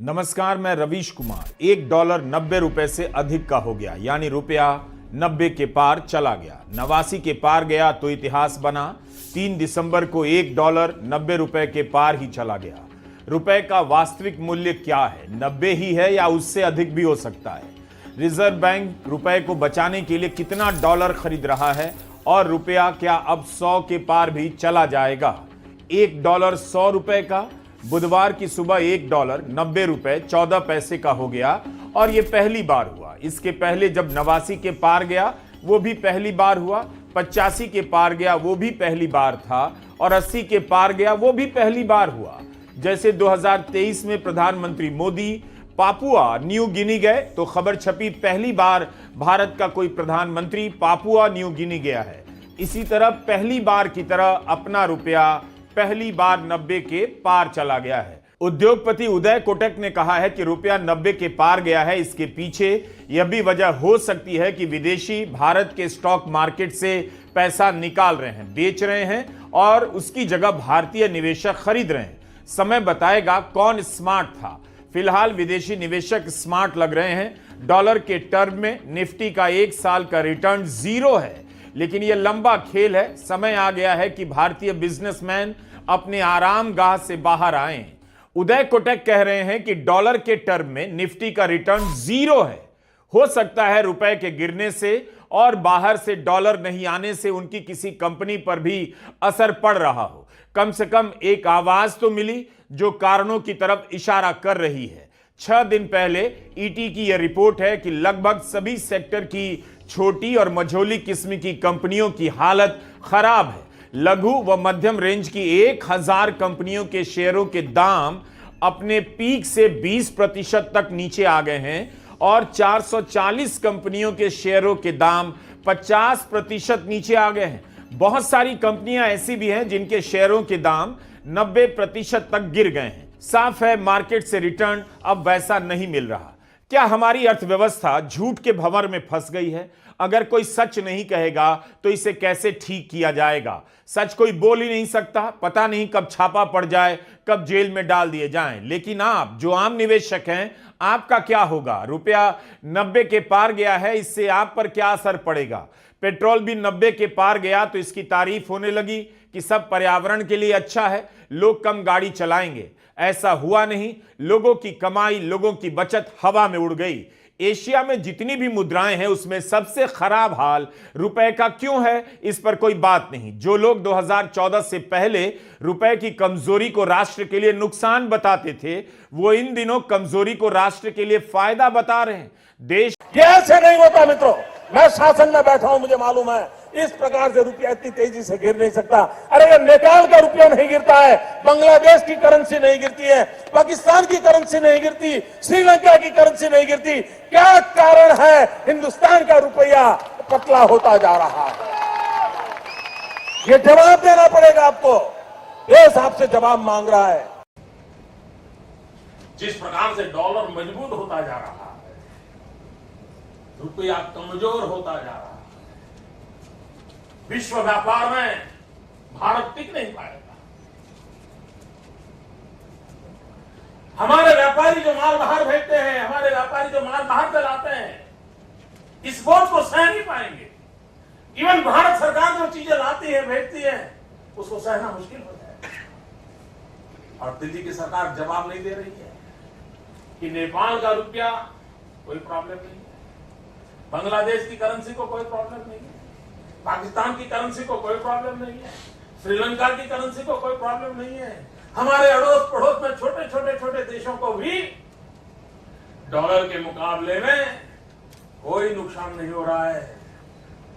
नमस्कार, मैं रवीश कुमार। $1 90 से अधिक का हो गया, यानी रुपया 90 के पार चला गया। 89 के पार गया तो इतिहास बना। 3 दिसंबर को $1 90 के पार ही चला गया। रुपए का वास्तविक मूल्य क्या है? 90 ही है या उससे अधिक भी हो सकता है? रिजर्व बैंक रुपए को बचाने के लिए कितना डॉलर खरीद रहा है और रुपया क्या अब 100 के पार भी चला जाएगा? $1 100 का। बुधवार की सुबह $1 90 14 पैसे का हो गया और यह पहली बार हुआ। इसके पहले जब 89 के पार गया वो भी पहली बार हुआ, 85 के पार गया वो भी पहली बार था और 80 के पार गया वो भी पहली बार हुआ। जैसे 2023 में प्रधानमंत्री मोदी पापुआ न्यू गिनी गए तो खबर छपी पहली बार भारत का कोई प्रधानमंत्री पापुआ न्यू गिनी गया है। इसी तरह पहली बार की तरह अपना रुपया पहली बार 90 के पार चला गया है। उद्योगपति उदय कोटक ने कहा है कि रुपया 90 के पार गया है। इसके पीछे यह भी वजह हो सकती है कि विदेशी भारत के स्टॉक मार्केट से पैसा निकाल रहे हैं, बेच रहे हैं और उसकी जगह भारतीय निवेशक खरीद रहे हैं। समय बताएगा कौन स्मार्ट था। फिलहाल विदेशी निवेशक स्मार्ट लग रहे हैं। डॉलर के टर्म में निफ्टी का 1 साल का रिटर्न 0 है, लेकिन यह लंबा खेल है। समय आ गया है कि भारतीय बिजनेसमैन अपने आराम गाह से बाहर आए। उदय कोटक कह रहे हैं कि डॉलर के टर्म में निफ्टी का रिटर्न 0 है। हो सकता है रुपए के गिरने से और बाहर से डॉलर नहीं आने से उनकी किसी कंपनी पर भी असर पड़ रहा हो। कम से कम एक आवाज तो मिली जो कारणों की तरफ इशारा कर रही है। 6 दिन पहले ईटी की यह रिपोर्ट है कि लगभग सभी सेक्टर की छोटी और मझोली किस्म की कंपनियों की हालत खराब है। लघु व मध्यम रेंज की 1000 कंपनियों के शेयरों के दाम अपने पीक से 20% तक नीचे आ गए हैं और 440 कंपनियों के शेयरों के दाम 50% नीचे आ गए हैं। बहुत सारी कंपनियां ऐसी भी हैं जिनके शेयरों के दाम 90% तक गिर गए हैं। साफ है मार्केट से रिटर्न अब वैसा नहीं मिल रहा। क्या हमारी अर्थव्यवस्था झूठ के भंवर में फंस गई है? अगर कोई सच नहीं कहेगा तो इसे कैसे ठीक किया जाएगा? सच कोई बोल ही नहीं सकता। पता नहीं कब छापा पड़ जाए, कब जेल में डाल दिए जाएं। लेकिन आप जो आम निवेशक हैं, आपका क्या होगा? रुपया 90 के पार गया है, इससे आप पर क्या असर पड़ेगा? पेट्रोल भी 90 के पार गया तो इसकी तारीफ होने लगी कि सब पर्यावरण के लिए अच्छा है, लोग कम गाड़ी चलाएंगे। ऐसा हुआ नहीं। लोगों की कमाई, लोगों की बचत हवा में उड़ गई। एशिया में जितनी भी मुद्राएं हैं उसमें सबसे खराब हाल रुपए का क्यों है, इस पर कोई बात नहीं। जो लोग 2014 से पहले रुपए की कमजोरी को राष्ट्र के लिए नुकसान बताते थे, वो इन दिनों कमजोरी को राष्ट्र के लिए फायदा बता रहे हैं। देश ये ऐसे नहीं होता मित्रों। मैं शासन में बैठा हूं, मुझे मालूम है इस प्रकार से रुपया इतनी तेजी से गिर नहीं सकता। अरे ये नेपाल का रुपया नहीं गिरता है, बांग्लादेश की करेंसी नहीं गिरती है, पाकिस्तान की करेंसी नहीं गिरती, श्रीलंका की करेंसी नहीं गिरती। क्या कारण है हिंदुस्तान का रुपया पतला होता जा रहा है? ये जवाब देना पड़ेगा आपको। देश आपसे जवाब मांग रहा है। जिस प्रकार से डॉलर मजबूत होता जा रहा है, रुपया कमजोर होता जा रहा है, विश्व व्यापार में भारत टिक नहीं पाएगा। हमारे व्यापारी जो माल बाहर भेजते हैं, हमारे व्यापारी जो माल बाहर चलाते हैं, इस बोझ को सह नहीं पाएंगे। इवन भारत सरकार जो चीजें लाती है, भेजती है, उसको सहना मुश्किल हो जाएगा। और दिल्ली की सरकार जवाब नहीं दे रही है कि नेपाल का रुपया कोई प्रॉब्लम नहीं है, बांग्लादेश की करेंसी को कोई प्रॉब्लम नहीं है, पाकिस्तान की करेंसी को कोई प्रॉब्लम नहीं है, श्रीलंका की करेंसी को कोई प्रॉब्लम नहीं है। हमारे अड़ोस पड़ोस में छोटे देशों को भी डॉलर के मुकाबले में कोई नुकसान नहीं हो रहा है।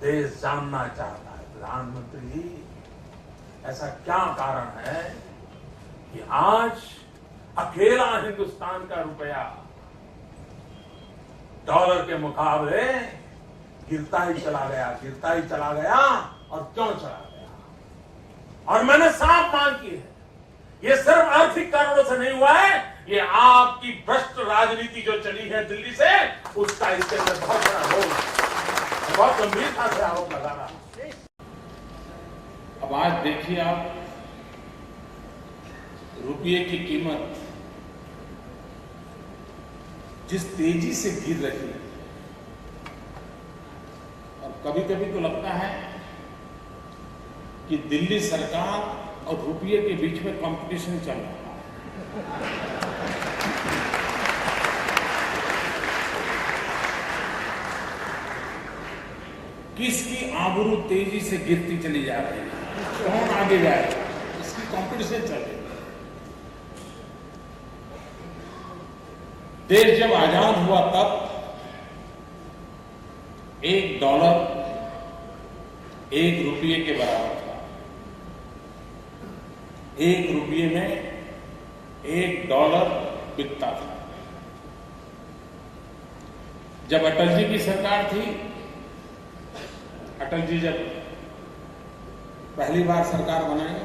देश जानना चाहता है, प्रधानमंत्री जी ऐसा क्या कारण है कि आज अकेला हिंदुस्तान का रुपया डॉलर के मुकाबले गिरता ही चला गया और क्यों चला गया? और मैंने साफ मांग की है, ये सिर्फ आर्थिक कारणों से नहीं हुआ है, ये आपकी भ्रष्ट राजनीति जो चली है दिल्ली से, उसका इसके अंदर बहुत बड़ा रोल है। बहुत गंभीरता से आरोप लगा रहा है। अब आज देखिए आप, रुपये की कीमत जिस तेजी से गिर रही है, और कभी कभी तो लगता है कि दिल्ली सरकार और रुपये के बीच में कंपटीशन चल रहा है। किसकी आबरू तेजी से गिरती चली जा रही है, कौन आगे जाएगा, इसकी कंपटीशन चल रही है। देश जब आजाद हुआ तब $1 ₹1 के बराबर था। ₹1 में $1 बिकता था। जब अटल जी की सरकार थी, अटल जी जब पहली बार सरकार बनाई,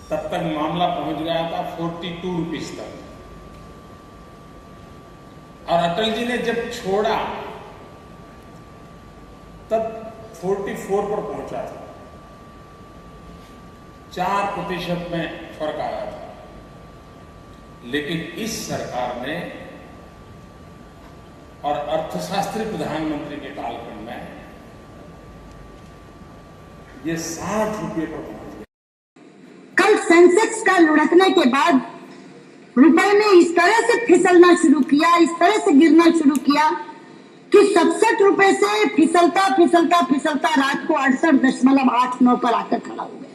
तब तक मामला पहुंच गया था 42 रुपीस तक, और अटल जी ने जब छोड़ा तब 44 पर पहुंचा था। 4% में फर्क आया था। लेकिन इस सरकार ने और अर्थशास्त्री प्रधानमंत्री के कालखंड में ये 60 रुपये पर पहुंच गया। कल सेंसेक्स का लुढ़कने के बाद रुपए ने इस तरह से फिसलना शुरू किया, इस तरह से गिरना शुरू किया कि 67 रुपए से फिसलता फिसलता फिसलता रात को 68.89 पर आकर खड़ा हो गया।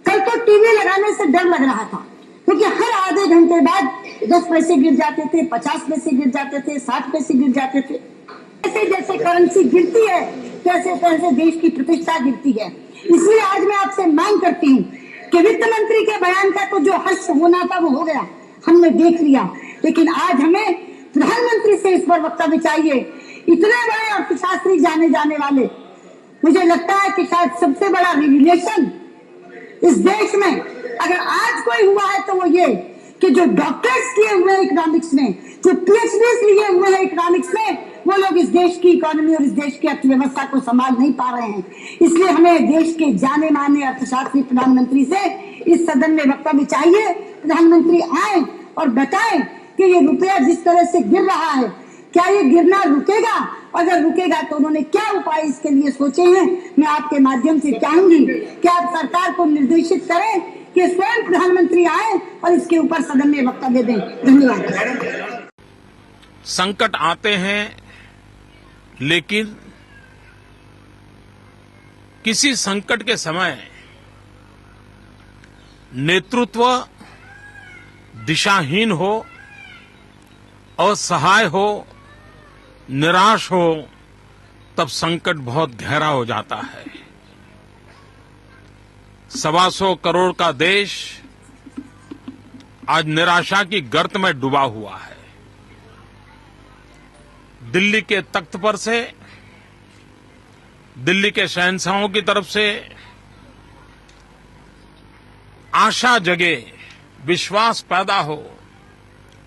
कल तो टीवी लगाने से डर लग रहा था, क्योंकि हर आधे घंटे बाद 10 पैसे गिर जाते थे, 50 पैसे गिर जाते थे, 60 पैसे गिर जाते थे। जैसे जैसे करेंसी गिरती है, कैसे कैसे देश की प्रतिष्ठा गिरती है। इसलिए आज मैं आपसे मांग करती हूँ कि वित्त मंत्री के बयान का तो जो हर्ष होना था वो हो गया, हमने देख लिया, लेकिन आज हमें प्रधानमंत्री से इस पर वक्तव्य चाहिए। इतने बड़े अर्थशास्त्री जाने जाने वाले, मुझे लगता है कि शायद सबसे बड़ा रिविलेशन इस देश में अगर आज कोई हुआ है तो वो ये कि जो डॉक्टर्स किए हुए हैं इकोनॉमिक्स में, जो PhD लिए हुए हैं इकोनॉमिक्स में, वो लोग इस देश की इकोनॉमी और इस देश की अर्थव्यवस्था को संभाल नहीं पा रहे हैं। इसलिए हमें देश के जाने माने अर्थशास्त्री प्रधानमंत्री से इस सदन में वक्तव्य चाहिए। प्रधानमंत्री आए और बताएं कि ये रुपया जिस तरह से गिर रहा है, क्या ये गिरना रुकेगा? अगर रुकेगा तो उन्होंने क्या उपाय इसके लिए सोचे हैं? मैं आपके माध्यम से चाहूंगी कि आप सरकार को निर्देशित करें कि स्वयं प्रधानमंत्री आए और इसके ऊपर सदन में वक्तव्य दें। धन्यवाद। संकट आते हैं, लेकिन किसी संकट के समय नेतृत्व दिशाहीन हो, असहाय हो, निराश हो, तब संकट बहुत गहरा हो जाता है। 125 करोड़ का देश आज निराशा की गर्त में डूबा हुआ है। दिल्ली के तख्त पर से, दिल्ली के शहंशाहों की तरफ से आशा जगे, विश्वास पैदा हो